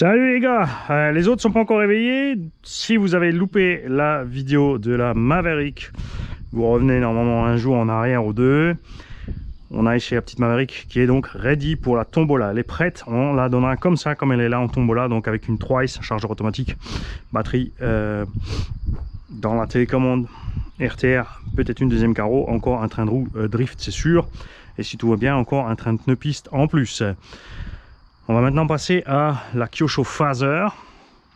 Salut les gars, les autres sont pas encore réveillés. Si vous avez loupé la vidéo de la Maverick, vous revenez normalement un jour en arrière ou deux. On a chez la petite Maverick qui est donc ready pour la tombola. Elle est prête, on la donnera comme ça, comme elle est là en tombola, donc avec une 3S, chargeur automatique, batterie dans la télécommande RTR, peut-être une deuxième carreau, encore un train de roue drift c'est sûr, et si tout va bien encore un train de pneu piste en plus. On va maintenant passer à la Kyosho Phaser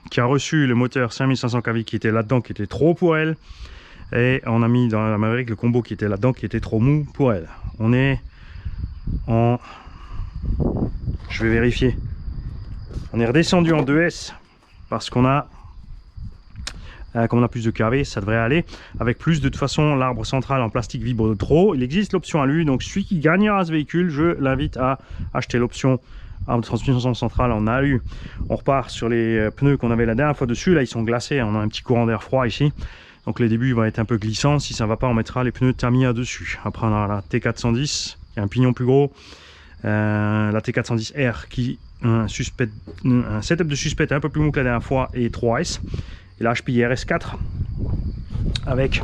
qui a reçu le moteur 5500 kV qui était là-dedans, qui était trop pour elle, et on a mis dans la Maverick le combo qui était là-dedans qui était trop mou pour elle. On est en... je vais vérifier. On est redescendu en 2S parce qu'on a comme on a plus de kV, ça devrait aller. Avec plus, de toute façon, l'arbre central en plastique vibre trop. Il existe l'option alu, donc celui qui gagnera ce véhicule, je l'invite à acheter l'option arbre de transmission centrale en alu. On repart sur les pneus qu'on avait la dernière fois dessus. Là, ils sont glacés. On a un petit courant d'air froid ici. Donc les débuts vont être un peu glissants. Si ça ne va pas, on mettra les pneus Tamiya dessus. Après, on a la T410 qui a un pignon plus gros. La T410R qui a un setup de suspect un peu plus mou que la dernière fois et 3S. Et la HPI RS4 avec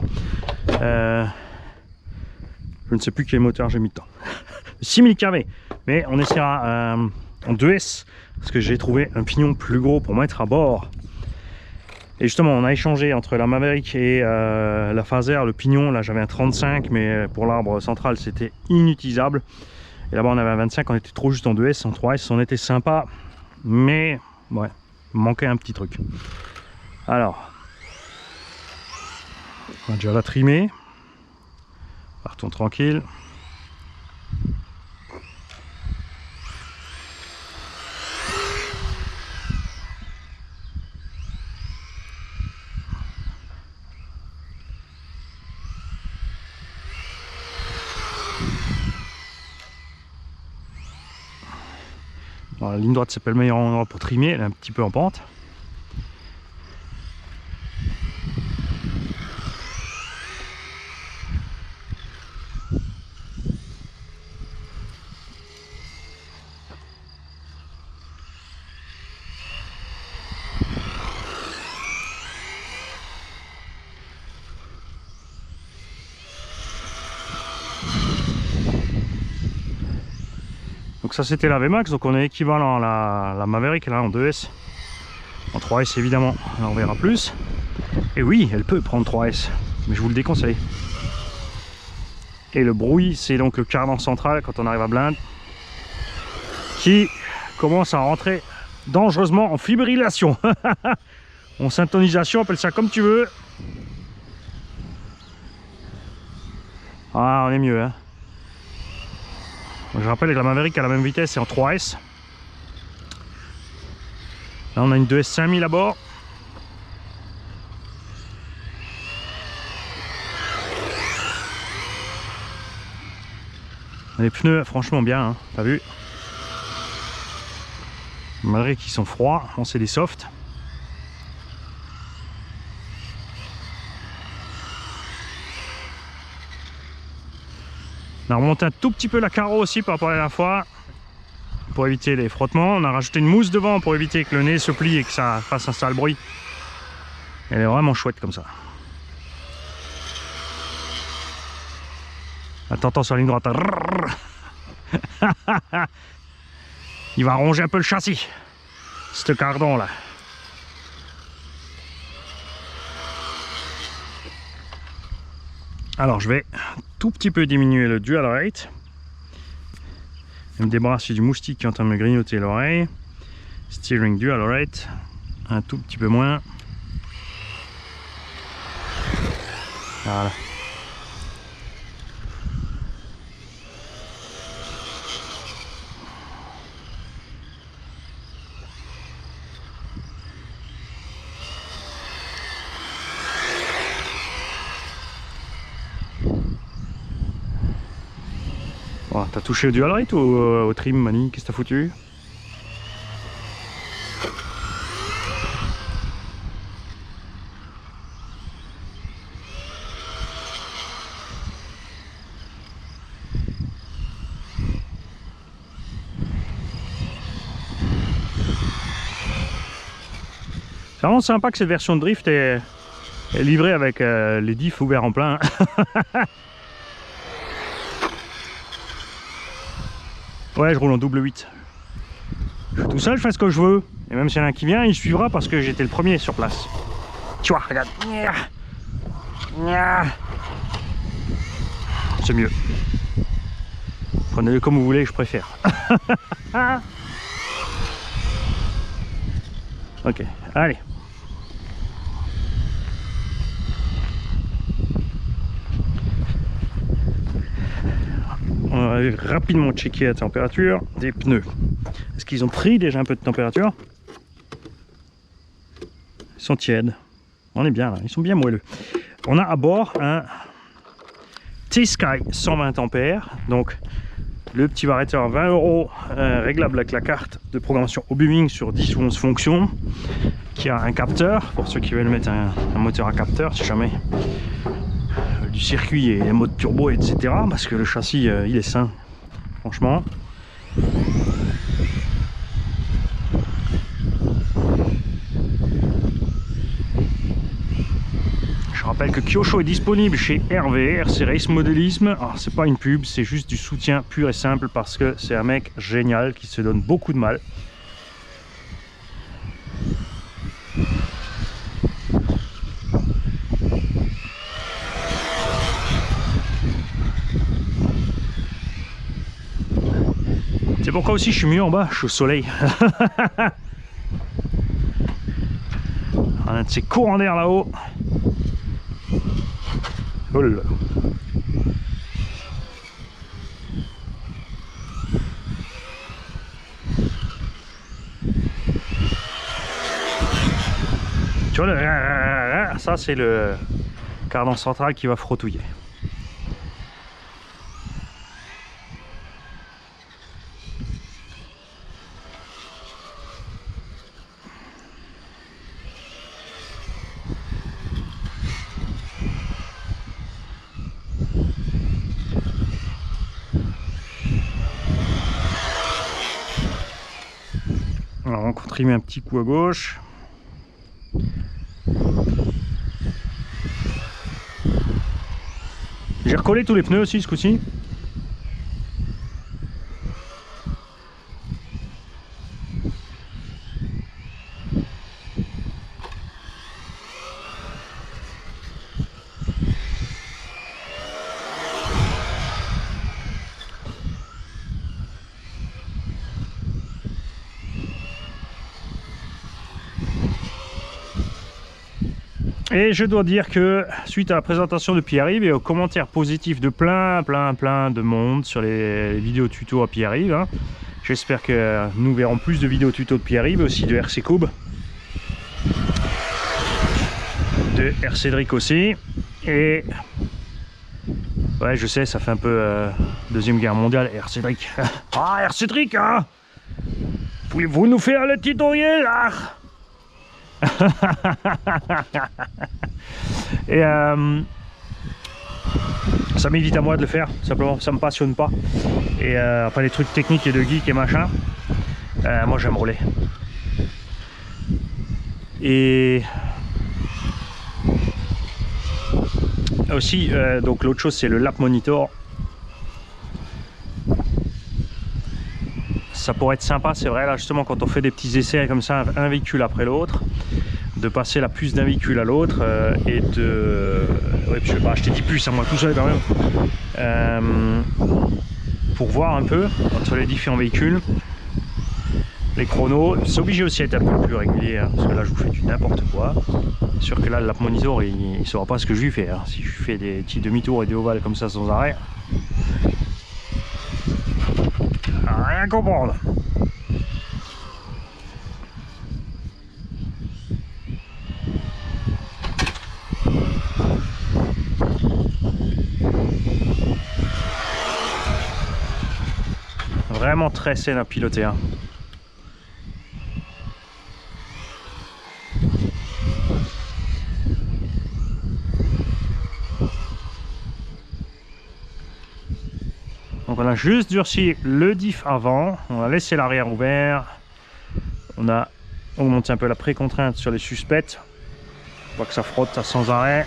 je ne sais plus quel moteur j'ai mis dedans. 6000 kV, mais on essaiera en 2S parce que j'ai trouvé un pignon plus gros pour mettre à bord. Et justement, on a échangé entre la Maverick et la Phaser. Le pignon, là j'avais un 35, mais pour l'arbre central c'était inutilisable. Et là-bas on avait un 25, on était trop juste en 2S, en 3S on était sympa, mais ouais, il manquait un petit truc. Alors, on va déjà la trimer. Partons tranquille. Alors, la ligne droite c'est pas le meilleur endroit pour trimer, elle est un petit peu en pente. Donc ça c'était la VMAX, donc on est équivalent à la Maverick là en 2S. En 3S évidemment, là on verra plus. Et oui, elle peut prendre 3S, mais je vous le déconseille. Et le bruit, c'est donc le cardan central quand on arrive à Blinde qui commence à rentrer dangereusement en fibrillation. En syntonisation, appelle ça comme tu veux. Ah, on est mieux, hein. Je rappelle que la Maverick à la même vitesse, c'est en 3S. Là, on a une 2S 5000 à bord. Les pneus, franchement bien, hein, t'as vu? Malgré qu'ils sont froids, on c'est des softs. On a remonté un tout petit peu la carreau aussi par rapport à la dernière fois pour éviter les frottements. On a rajouté une mousse devant pour éviter que le nez se plie et que ça fasse un sale bruit. Elle est vraiment chouette comme ça. Attends sur la ligne droite. Il va ronger un peu le châssis, ce cardan là. Alors je vais tout petit peu diminuer le dual rate. Je me débarrasser du moustique qui est en train de me grignoter l'oreille. Steering dual rate, un tout petit peu moins. Voilà. Bon, t'as touché au dual rate ou au trim, Mani? Qu'est-ce que t'as foutu? C'est vraiment sympa que cette version de drift est livrée avec les diffs ouverts en plein. Ouais, je roule en double 8. Je suis tout seul, je fais ce que je veux. Et même s'il y en a un qui vient, il suivra parce que j'étais le premier sur place. Tu vois, regarde. C'est mieux. Prenez-le comme vous voulez, je préfère. Ok, allez. On va rapidement checker la température des pneus. Est-ce qu'ils ont pris déjà un peu de température? Ils sont tièdes. On est bien là, ils sont bien moelleux. On a à bord un T-Sky 120 ampères. Donc le petit variateur 20 €, réglable avec la carte de programmation Obeaming sur 10 ou 11 fonctions, qui a un capteur, pour ceux qui veulent mettre un moteur à capteur, si jamais du circuit et un mode turbo, etc. Parce que le châssis, il est sain, franchement. Je rappelle que Kyosho est disponible chez RV, RC Race Modélisme. Alors c'est pas une pub, c'est juste du soutien pur et simple parce que c'est un mec génial qui se donne beaucoup de mal. C'est pourquoi aussi je suis mieux en bas, je suis au soleil. On a de ces courants d'air là-haut. Oh là là. Tu vois, ça c'est le cardan central qui va frottouiller. Alors on contribue un petit coup à gauche. J'ai recollé tous les pneus aussi ce coup-ci. Et je dois dire que suite à la présentation de Pierre-Yves et aux commentaires positifs de plein de monde sur les vidéos tuto à Pierre-Yves, hein, j'espère que nous verrons plus de vidéos tuto de Pierre-Yves, aussi de RC Cube, de RC Drick aussi. Et ouais, je sais, ça fait un peu Deuxième Guerre mondiale, RC Drick. Ah, RC Drick, hein, pouvez-vous nous faire le tutoriel là? Et ça m'évite à moi de le faire, simplement ça me passionne pas. Et après les trucs techniques et de geek et machin, moi j'aime rouler. Et aussi donc l'autre chose c'est le lap monitor. Ça pourrait être sympa, c'est vrai, là justement quand on fait des petits essais comme ça, un véhicule après l'autre, de passer la puce d'un véhicule à l'autre et de... Ouais, je t'ai dit puce à moi tout seul quand même. Pour voir un peu entre les différents véhicules, les chronos. C'est obligé aussi d'être un peu plus régulier, hein, parce que là je vous fais du n'importe quoi. C'est sûr que là le lap monitor il ne saura pas ce que je lui fais, hein. Si je fais des petits demi-tours et des ovales comme ça sans arrêt, rien comprendre. Vraiment très saine à piloter, hein. Donc on a juste durci le diff avant, on a laissé l'arrière ouvert, on a augmenter un peu la précontrainte sur les suspects. On voit que ça frotte sans arrêt.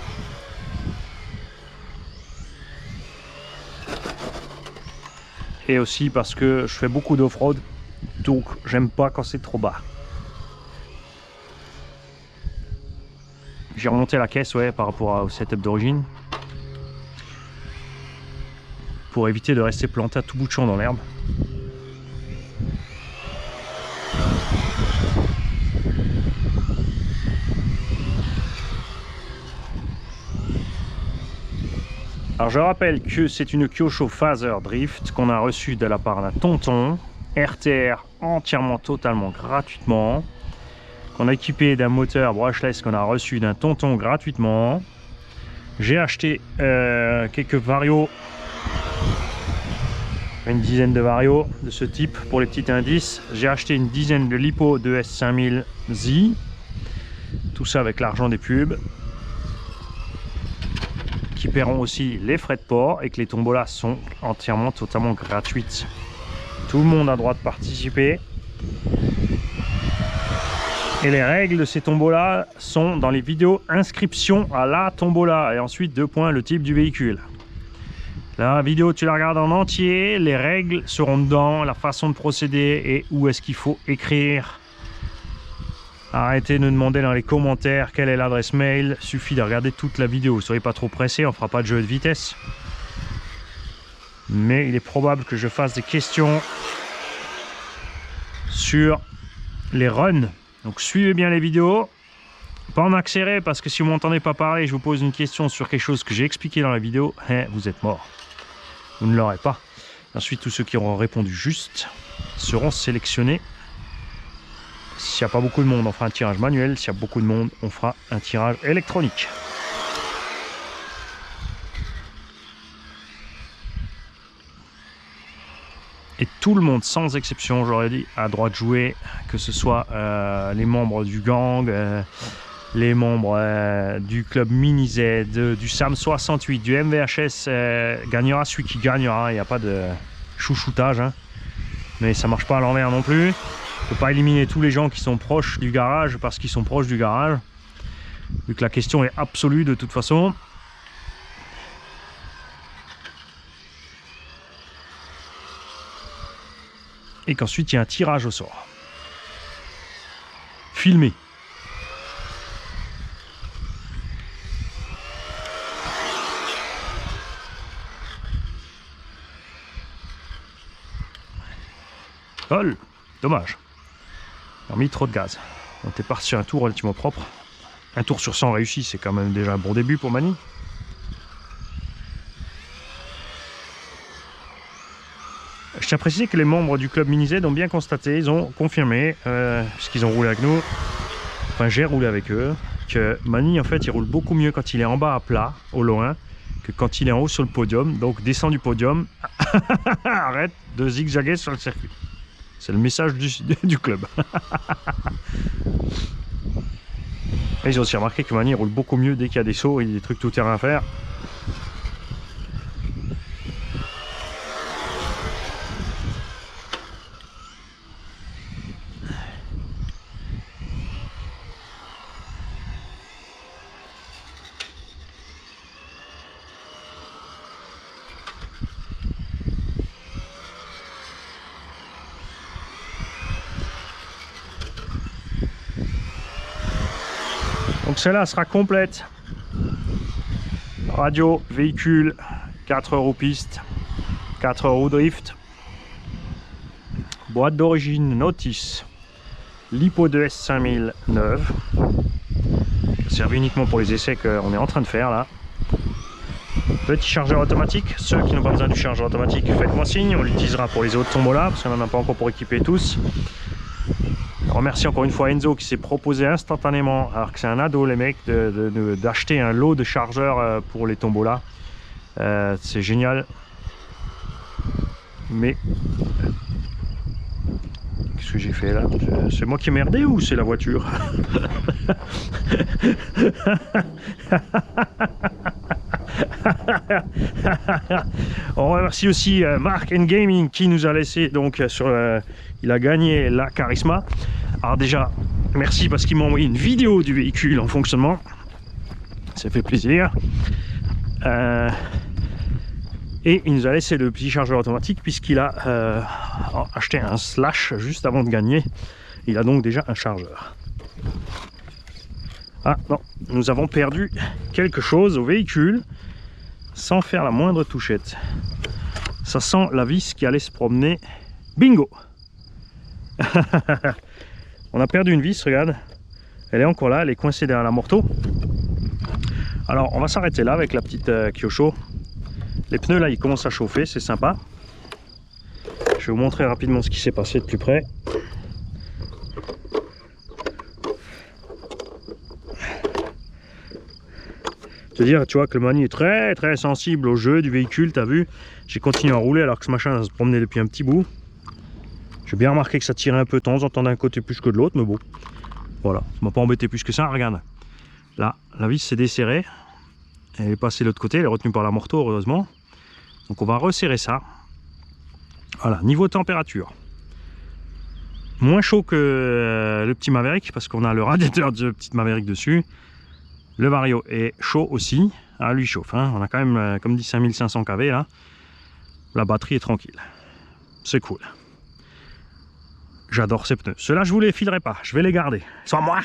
Et aussi parce que je fais beaucoup d'off-road, donc j'aime pas quand c'est trop bas. J'ai remonté la caisse, ouais, par rapport au setup d'origine, pour éviter de rester planté à tout bout de champ dans l'herbe. Alors je rappelle que c'est une Kyosho Phaser Drift qu'on a reçue de la part d'un tonton, RTR entièrement, totalement gratuitement, qu'on a équipé d'un moteur brushless qu'on a reçu d'un tonton gratuitement. J'ai acheté quelques varios, une dizaine de varios de ce type pour les petits indices. J'ai acheté une dizaine de Lipo 2S5000Z, tout ça avec l'argent des pubs, qui paieront aussi les frais de port, et que les tombolas sont entièrement, totalement gratuites. Tout le monde a droit de participer. Et les règles de ces tombolas sont dans les vidéos inscription à la tombola. Et ensuite, 2 points, le type du véhicule. La vidéo, tu la regardes en entier, les règles seront dedans, la façon de procéder et où est-ce qu'il faut écrire. Arrêtez de nous demander dans les commentaires quelle est l'adresse mail, suffit de regarder toute la vidéo. Soyez pas trop pressés, on fera pas de jeu de vitesse. Mais il est probable que je fasse des questions sur les runs. Donc suivez bien les vidéos, pas en accéléré, parce que si vous m'entendez pas parler, je vous pose une question sur quelque chose que j'ai expliqué dans la vidéo, vous êtes mort. Vous ne l'aurez pas. Ensuite, tous ceux qui auront répondu juste seront sélectionnés. S'il n'y a pas beaucoup de monde, on fera un tirage manuel. S'il y a beaucoup de monde, on fera un tirage électronique. Et tout le monde, sans exception, j'aurais dit, a droit de jouer, que ce soit les membres du gang, les membres du club Mini Z, du SAM 68, du MVHS, gagnera celui qui gagnera. Il n'y a pas de chouchoutage, hein. Mais ça marche pas à l'envers non plus. On ne peut pas éliminer tous les gens qui sont proches du garage parce qu'ils sont proches du garage, vu que la question est absolue de toute façon. Et qu'ensuite il y a un tirage au sort. Filmé. Vol, dommage. On a mis trop de gaz. On était parti sur un tour relativement propre. Un tour sur 100 réussi, c'est quand même déjà un bon début pour Mani. Je tiens à préciser que les membres du club Mini Z ont bien constaté, ils ont confirmé, puisqu'ils ont roulé avec nous, enfin j'ai roulé avec eux, que Mani en fait il roule beaucoup mieux quand il est en bas à plat, au loin, que quand il est en haut sur le podium. Donc descend du podium, arrête de zigzaguer sur le circuit. C'est le message du club. Et ils ont aussi remarqué que Mani roule beaucoup mieux dès qu'il y a des sauts et des trucs tout terrain à faire. Donc celle-là sera complète. Radio, véhicule, 4 roues piste, 4 roues drift, boîte d'origine notice, Lipo 2S5000 neuve, servi uniquement pour les essais qu'on est en train de faire là. Petit chargeur automatique, ceux qui n'ont pas besoin du chargeur automatique, faites-moi signe, on l'utilisera pour les autres tombolas parce qu'on n'en a pas encore pour équiper tous. Je remercie encore une fois Enzo qui s'est proposé instantanément, alors que c'est un ado les mecs, d'acheter un lot de chargeurs pour les tombolas. C'est génial. Mais qu'est-ce que j'ai fait là? C'est moi qui ai merdé ou c'est la voiture? On remercie aussi Mark & Gaming qui nous a laissé donc sur il a gagné la Charisma. Alors déjà Merci parce qu'il m'a envoyé une vidéo du véhicule en fonctionnement. Ça fait plaisir. Et il nous a laissé le petit chargeur automatique puisqu'il a acheté un Slash juste avant de gagner. Il a donc déjà un chargeur. Ah non, nous avons perdu quelque chose au véhicule sans faire la moindre touchette. Ça sent la vis qui allait se promener. Bingo! On a perdu une vis, regarde. Elle est encore là, elle est coincée derrière la morteau. Alors on va s'arrêter là avec la petite Kyosho. Les pneus là ils commencent à chauffer, c'est sympa. Je vais vous montrer rapidement ce qui s'est passé de plus près. Te dire, tu vois que le Mani est très sensible au jeu du véhicule, t'as vu. J'ai continué à rouler alors que ce machin se promenait depuis un petit bout. J'ai bien remarqué que ça tirait un peu de temps en temps d'un côté plus que de l'autre, mais bon. Voilà, ça m'a pas embêté plus que ça, regarde. Là, la vis s'est desserrée. Elle est passée de l'autre côté, elle est retenue par la morteau, heureusement. Donc on va resserrer ça. Voilà, niveau température. Moins chaud que le petit Maverick, parce qu'on a le radiateur de petite Maverick dessus. Le Vario est chaud aussi. Ah, lui chauffe, hein. On a quand même, comme dit, 5500 kV là. La batterie est tranquille. C'est cool. J'adore ces pneus. Ceux-là, je vous les filerai pas. Je vais les garder. Sans moi.